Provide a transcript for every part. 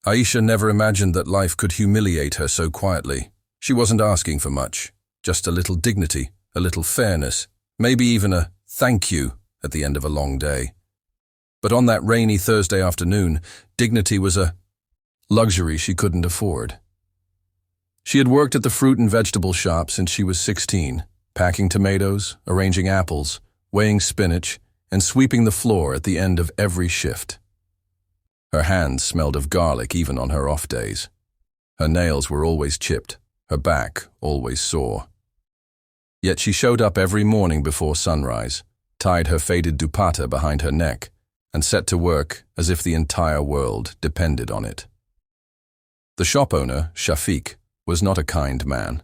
Aisha never imagined that life could humiliate her so quietly. She wasn't asking for much, just a little dignity, a little fairness, maybe even a thank you at the end of a long day. But on that rainy Thursday afternoon, dignity was a luxury she couldn't afford. She had worked at the fruit and vegetable shop since she was 16, packing tomatoes, arranging apples, weighing spinach, and sweeping the floor at the end of every shift. Her hands smelled of garlic even on her off days. Her nails were always chipped, her back always sore. Yet she showed up every morning before sunrise, tied her faded dupatta behind her neck, and set to work as if the entire world depended on it. The shop owner, Shafiq, was not a kind man.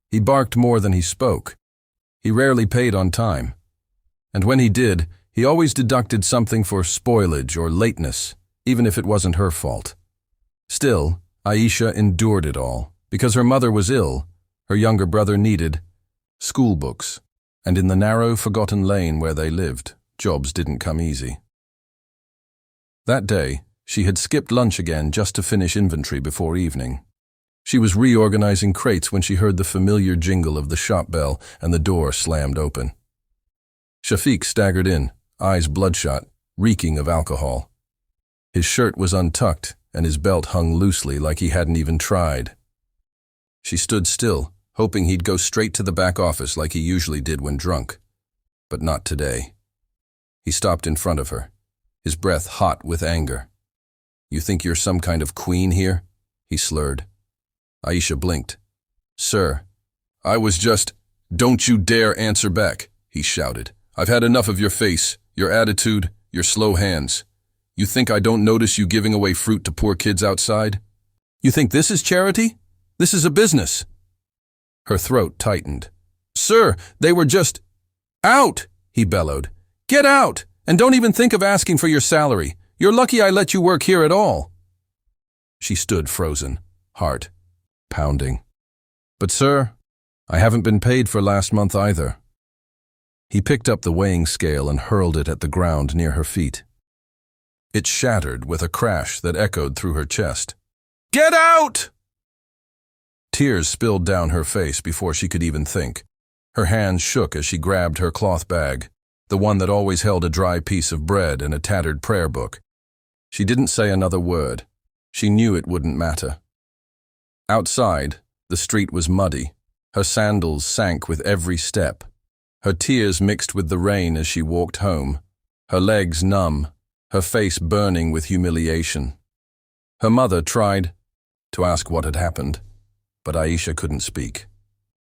He barked more than he spoke. He rarely paid on time. And when he did, he always deducted something for spoilage or lateness, even if it wasn't her fault. Still, Aisha endured it all, because her mother was ill, her younger brother needed school books, and in the narrow, forgotten lane where they lived, jobs didn't come easy. That day, she had skipped lunch again just to finish inventory before evening. She was reorganizing crates when she heard the familiar jingle of the shop bell and the door slammed open. Shafiq staggered in, eyes bloodshot, reeking of alcohol. His shirt was untucked and his belt hung loosely like he hadn't even tried. She stood still, hoping he'd go straight to the back office like he usually did when drunk. But not today. He stopped in front of her, his breath hot with anger. "You think you're some kind of queen here?" he slurred. Aisha blinked. "Sir, I was just—" "Don't you dare answer back," he shouted. "I've had enough of your face, your attitude, your slow hands. You think I don't notice you giving away fruit to poor kids outside? You think this is charity? This is a business." Her throat tightened. "Sir, they were just—" "Out!" he bellowed. "Get out! And don't even think of asking for your salary. You're lucky I let you work here at all." She stood frozen, heart pounding. "But sir, I haven't been paid for last month either." He picked up the weighing scale and hurled it at the ground near her feet. It shattered with a crash that echoed through her chest. "Get out!" Tears spilled down her face before she could even think. Her hands shook as she grabbed her cloth bag, the one that always held a dry piece of bread and a tattered prayer book. She didn't say another word. She knew it wouldn't matter. Outside, the street was muddy. Her sandals sank with every step. Her tears mixed with the rain as she walked home, her legs numb, her face burning with humiliation. Her mother tried to ask what had happened, but Aisha couldn't speak.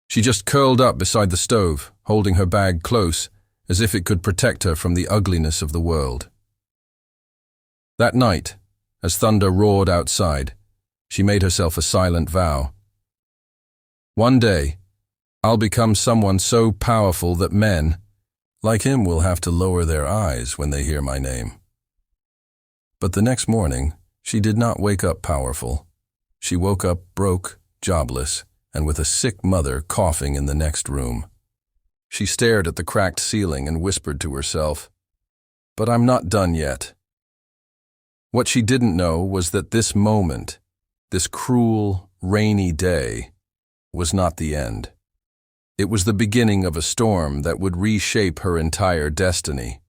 She just curled up beside the stove, holding her bag close, as if it could protect her from the ugliness of the world. That night, as thunder roared outside, she made herself a silent vow. "One day, I'll become someone so powerful that men, like him, will have to lower their eyes when they hear my name." But the next morning, she did not wake up powerful. She woke up broke, jobless, and with a sick mother coughing in the next room. She stared at the cracked ceiling and whispered to herself, "But I'm not done yet." What she didn't know was that this moment, this cruel, rainy day, was not the end. It was the beginning of a storm that would reshape her entire destiny.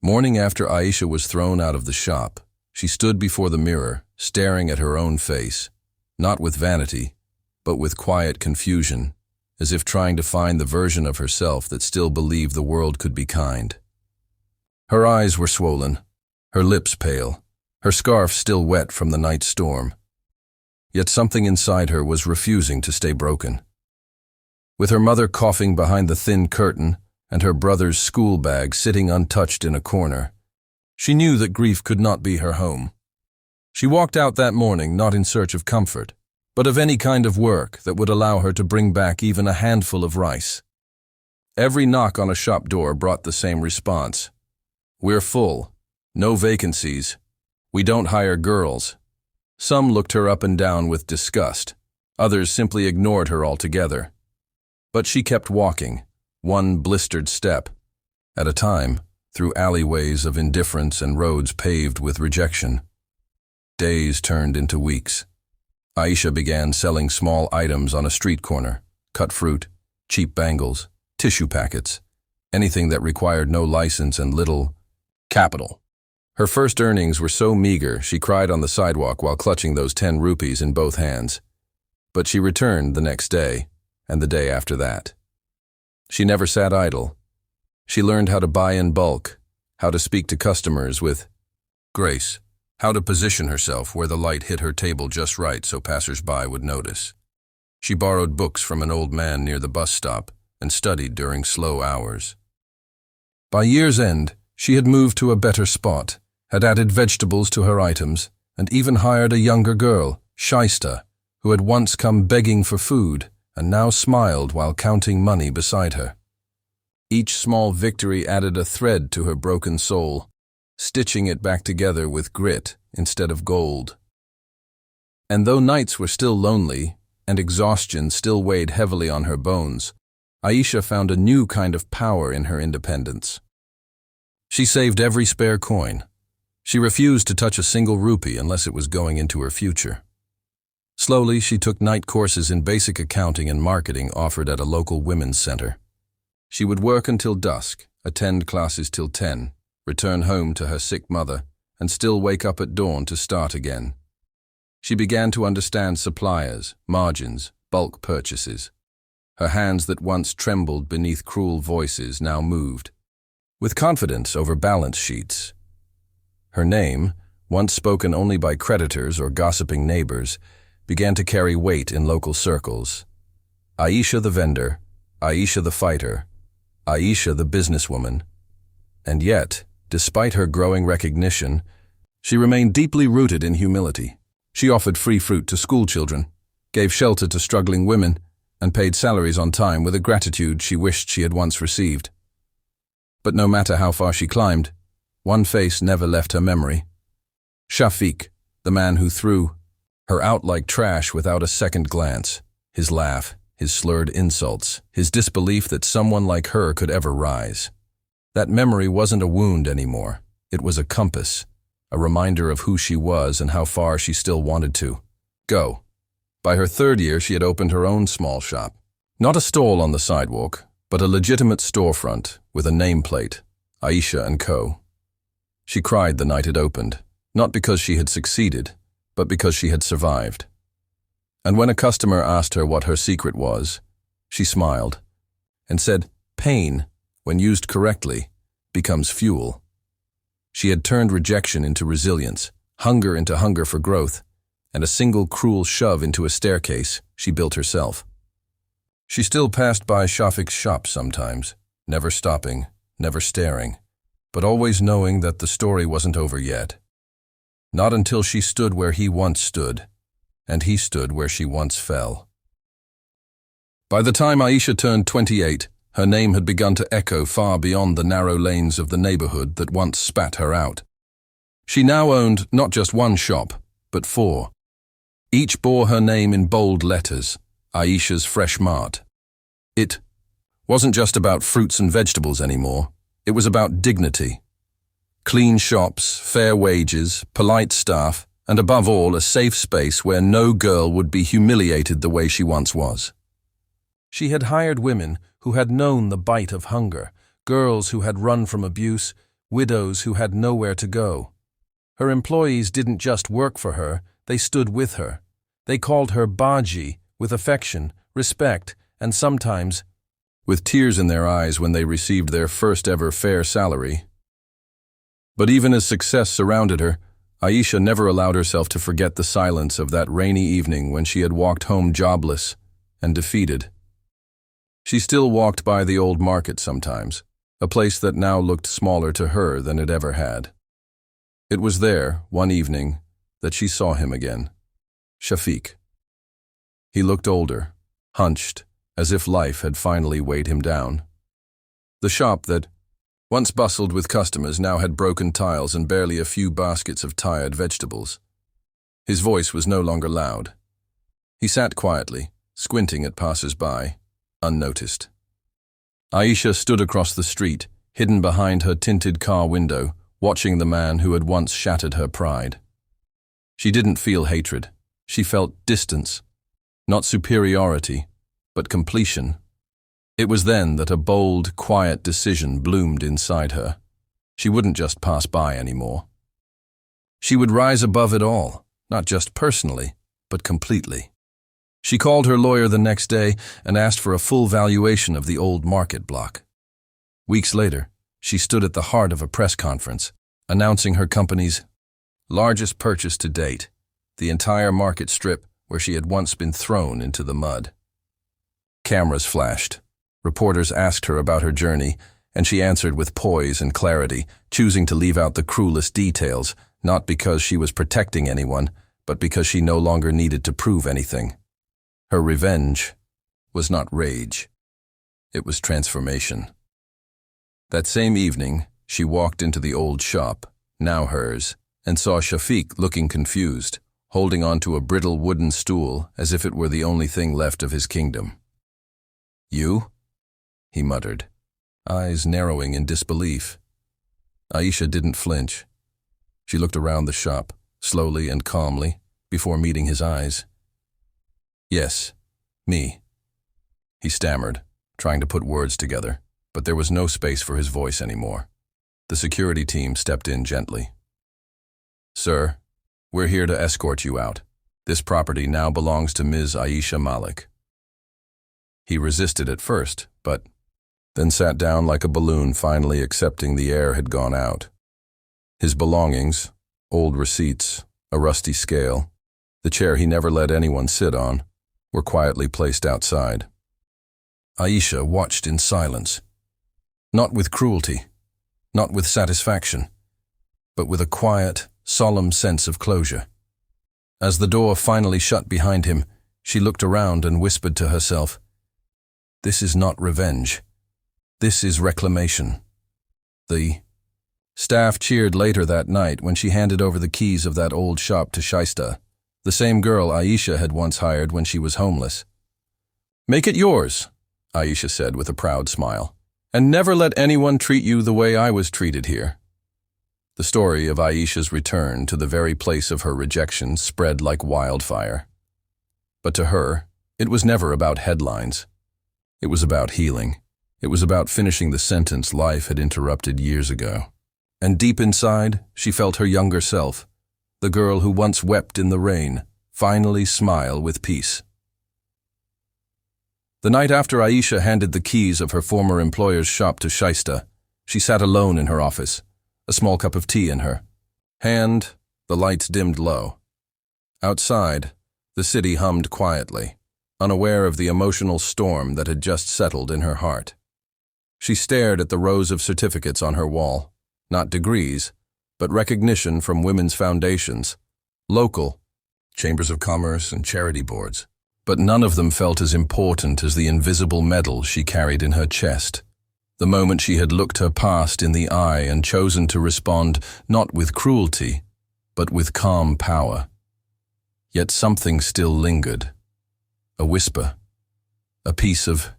Morning after Aisha was thrown out of the shop, she stood before the mirror, staring at her own face, not with vanity, but with quiet confusion, as if trying to find the version of herself that still believed the world could be kind. Her eyes were swollen, her lips pale, her scarf still wet from the night storm. Yet something inside her was refusing to stay broken. With her mother coughing behind the thin curtain and her brother's school bag sitting untouched in a corner, she knew that grief could not be her home. She walked out that morning not in search of comfort, but of any kind of work that would allow her to bring back even a handful of rice. Every knock on a shop door brought the same response. "We're full. No vacancies. We don't hire girls." Some looked her up and down with disgust. Others simply ignored her altogether. But she kept walking, one blistered step at a time, through alleyways of indifference and roads paved with rejection. Days turned into weeks. Aisha began selling small items on a street corner: cut fruit, cheap bangles, tissue packets, anything that required no license and little capital. Her first earnings were so meager she cried on the sidewalk while clutching those 10 rupees in both hands. But she returned the next day, and the day after that. She never sat idle. She learned how to buy in bulk, how to speak to customers with grace, how to position herself where the light hit her table just right so passers-by would notice. She borrowed books from an old man near the bus stop and studied during slow hours. By year's end, she had moved to a better spot, had added vegetables to her items, and even hired a younger girl, Aisha, who had once come begging for food and now smiled while counting money beside her. Each small victory added a thread to her broken soul, stitching it back together with grit instead of gold. And though nights were still lonely and exhaustion still weighed heavily on her bones, Aisha found a new kind of power in her independence. She saved every spare coin. She refused to touch a single rupee unless it was going into her future. Slowly, she took night courses in basic accounting and marketing offered at a local women's center. She would work until dusk, attend classes till 10, return home to her sick mother, and still wake up at dawn to start again. She began to understand suppliers, margins, bulk purchases. Her hands that once trembled beneath cruel voices now moved, with confidence over balance sheets. Her name, once spoken only by creditors or gossiping neighbors, began to carry weight in local circles. Aisha the vendor, Aisha the fighter, Aisha the businesswoman. And yet, despite her growing recognition, she remained deeply rooted in humility. She offered free fruit to school children, gave shelter to struggling women, and paid salaries on time with a gratitude she wished she had once received. But no matter how far she climbed, one face never left her memory. Shafiq, the man who threw her out like trash without a second glance, his laugh, his slurred insults, his disbelief that someone like her could ever rise. That memory wasn't a wound anymore. It was a compass, a reminder of who she was and how far she still wanted to go. By her 3rd year, she had opened her own small shop. Not a stall on the sidewalk, but a legitimate storefront with a nameplate, Aisha & Co. She cried the night it opened, not because she had succeeded, but because she had survived. And when a customer asked her what her secret was, she smiled and said, "Pain, when used correctly, becomes fuel." She had turned rejection into resilience, hunger into hunger for growth, and a single cruel shove into a staircase she built herself. She still passed by Shafiq's shop sometimes, never stopping, never staring, but always knowing that the story wasn't over yet. Not until she stood where he once stood, and he stood where she once fell. By the time Aisha turned 28, her name had begun to echo far beyond the narrow lanes of the neighborhood that once spat her out. She now owned not just one shop, but 4. Each bore her name in bold letters, Aisha's Fresh Mart. It wasn't just about fruits and vegetables anymore. It was about dignity. Clean shops, fair wages, polite staff, and above all, a safe space where no girl would be humiliated the way she once was. She had hired women who had known the bite of hunger, girls who had run from abuse, widows who had nowhere to go. Her employees didn't just work for her, they stood with her. They called her Baji with affection, respect, and sometimes with tears in their eyes when they received their first ever fair salary. But even as success surrounded her, Aisha never allowed herself to forget the silence of that rainy evening when she had walked home jobless and defeated. She still walked by the old market sometimes, a place that now looked smaller to her than it ever had. It was there, one evening, that she saw him again, Shafiq. He looked older, hunched, as if life had finally weighed him down. The shop that once bustled with customers now had broken tiles and barely a few baskets of tired vegetables. His voice was no longer loud. He sat quietly, squinting at passers-by, unnoticed. Aisha stood across the street, hidden behind her tinted car window, watching the man who had once shattered her pride. She didn't feel hatred. She felt distance. Not superiority, but completion. It was then that a bold, quiet decision bloomed inside her. She wouldn't just pass by anymore. She would rise above it all, not just personally, but completely. She called her lawyer the next day and asked for a full valuation of the old market block. Weeks later, she stood at the heart of a press conference, announcing her company's largest purchase to date, the entire market strip where she had once been thrown into the mud. Cameras flashed. Reporters asked her about her journey, and she answered with poise and clarity, choosing to leave out the cruelest details, not because she was protecting anyone, but because she no longer needed to prove anything. Her revenge was not rage. It was transformation. That same evening, she walked into the old shop, now hers, and saw Shafiq looking confused, holding onto a brittle wooden stool as if it were the only thing left of his kingdom. "You?" he muttered, eyes narrowing in disbelief. Aisha didn't flinch. She looked around the shop, slowly and calmly, before meeting his eyes. "Yes, me," he stammered, trying to put words together, but there was no space for his voice anymore. The security team stepped in gently. "Sir, we're here to escort you out. This property now belongs to Ms. Aisha Malik." He resisted at first, but then sat down like a balloon, finally accepting the air had gone out. His belongings, old receipts, a rusty scale, the chair he never let anyone sit on, were quietly placed outside. Aisha watched in silence, not with cruelty, not with satisfaction, but with a quiet, solemn sense of closure. As the door finally shut behind him, she looked around and whispered to herself, "This is not revenge. This is reclamation." The staff cheered later that night when she handed over the keys of that old shop to Shaista, the same girl Aisha had once hired when she was homeless. "Make it yours," Aisha said with a proud smile, "and never let anyone treat you the way I was treated here." The story of Aisha's return to the very place of her rejection spread like wildfire. But to her, it was never about headlines. It was about healing. It was about finishing the sentence life had interrupted years ago. And deep inside, she felt her younger self, the girl who once wept in the rain, finally smile with peace. The night after Aisha handed the keys of her former employer's shop to Shaista, she sat alone in her office, a small cup of tea in her hand, the lights dimmed low. Outside, the city hummed quietly, unaware of the emotional storm that had just settled in her heart. She stared at the rows of certificates on her wall, not degrees, but recognition from women's foundations, local, chambers of commerce and charity boards. But none of them felt as important as the invisible medal she carried in her chest. The moment she had looked her past in the eye and chosen to respond not with cruelty, but with calm power. Yet something still lingered. A whisper, a piece of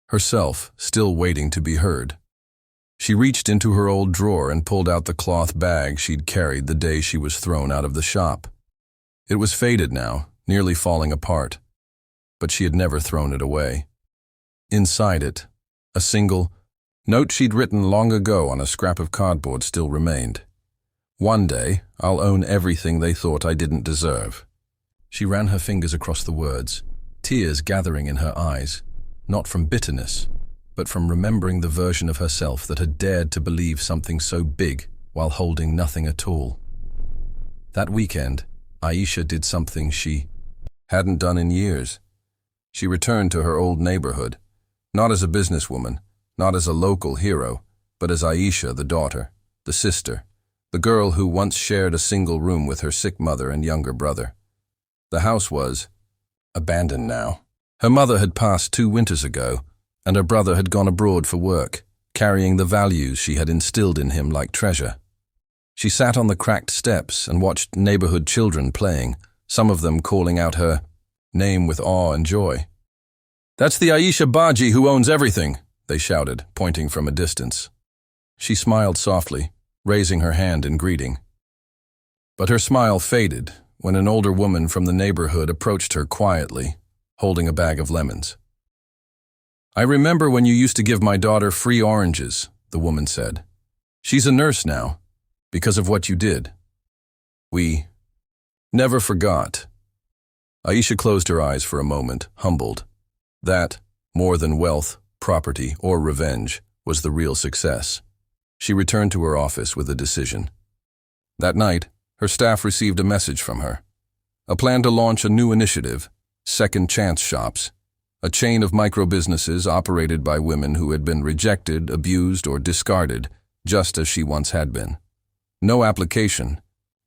herself still waiting to be heard. She reached into her old drawer and pulled out the cloth bag she'd carried the day she was thrown out of the shop. It was faded now, nearly falling apart, but she had never thrown it away. Inside it, a single note she'd written long ago on a scrap of cardboard still remained. "One day, I'll own everything they thought I didn't deserve." She ran her fingers across the words, tears gathering in her eyes, not from bitterness, but from remembering the version of herself that had dared to believe something so big while holding nothing at all. That weekend, Aisha did something she hadn't done in years. She returned to her old neighborhood, not as a businesswoman, not as a local hero, but as Aisha, the daughter, the sister, the girl who once shared a single room with her sick mother and younger brother. The house was abandoned now. Her mother had passed 2 winters ago, and her brother had gone abroad for work, carrying the values she had instilled in him like treasure. She sat on the cracked steps and watched neighborhood children playing, some of them calling out her name with awe and joy. "That's the Aisha Baji who owns everything," they shouted, pointing from a distance. She smiled softly, raising her hand in greeting. But her smile faded when an older woman from the neighborhood approached her quietly, holding a bag of lemons. "I remember when you used to give my daughter free oranges," the woman said. "She's a nurse now, because of what you did. We never forgot." Aisha closed her eyes for a moment, humbled. That, more than wealth, property, or revenge, was the real success. She returned to her office with a decision. That night, her staff received a message from her. A plan to launch a new initiative, Second Chance Shops, a chain of micro-businesses operated by women who had been rejected, abused, or discarded, just as she once had been. No application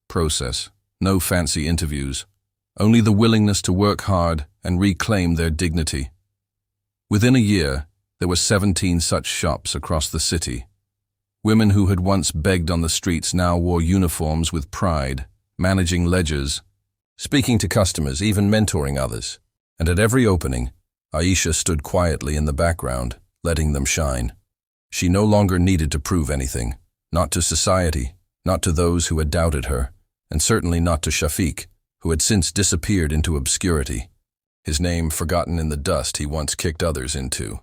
process, no fancy interviews, only the willingness to work hard and reclaim their dignity. Within a year, there were 17 such shops across the city. Women who had once begged on the streets now wore uniforms with pride, managing ledgers, speaking to customers, even mentoring others. And at every opening, Aisha stood quietly in the background, letting them shine. She no longer needed to prove anything, not to society, not to those who had doubted her, and certainly not to Shafiq, who had since disappeared into obscurity, his name forgotten in the dust he once kicked others into.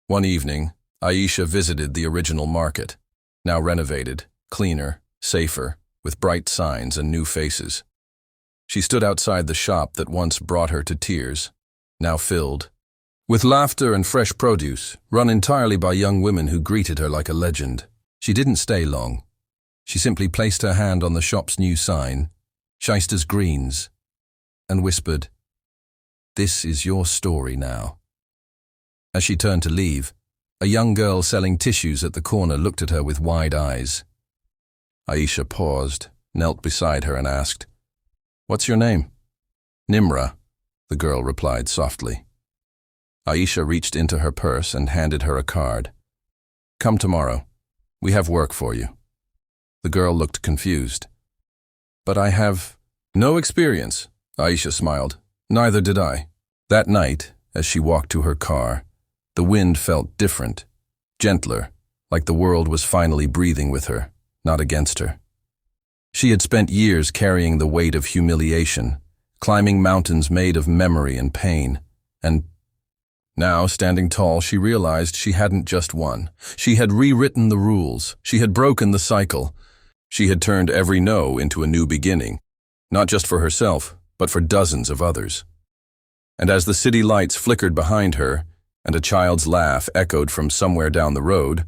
One evening, Aisha visited the original market, now renovated, cleaner, safer, with bright signs and new faces. She stood outside the shop that once brought her to tears, now filled with laughter and fresh produce, run entirely by young women who greeted her like a legend. She didn't stay long. She simply placed her hand on the shop's new sign, Sheister's Greens, and whispered, "This is your story now." As she turned to leave, a young girl selling tissues at the corner looked at her with wide eyes. Aisha paused, knelt beside her and asked, "What's your name?" "Nimra," the girl replied softly. Aisha reached into her purse and handed her a card. "Come tomorrow. We have work for you." The girl looked confused. "But I have no experience," Aisha smiled. "Neither did I." That night, as she walked to her car, the wind felt different, gentler, like the world was finally breathing with her, not against her. She had spent years carrying the weight of humiliation, climbing mountains made of memory and pain, and now, standing tall, she realized she hadn't just won. She had rewritten the rules. She had broken the cycle. She had turned every no into a new beginning, not just for herself, but for dozens of others. And as the city lights flickered behind her, and a child's laugh echoed from somewhere down the road,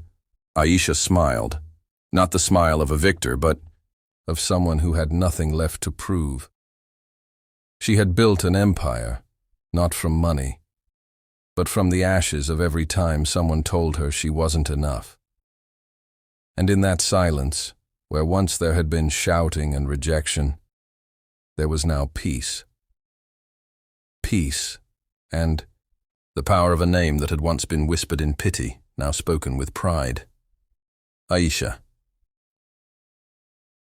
Aisha smiled. Not the smile of a victor, but of someone who had nothing left to prove. She had built an empire, not from money, but from the ashes of every time someone told her she wasn't enough. And in that silence, where once there had been shouting and rejection, there was now peace. Peace, and the power of a name that had once been whispered in pity, now spoken with pride. Aisha.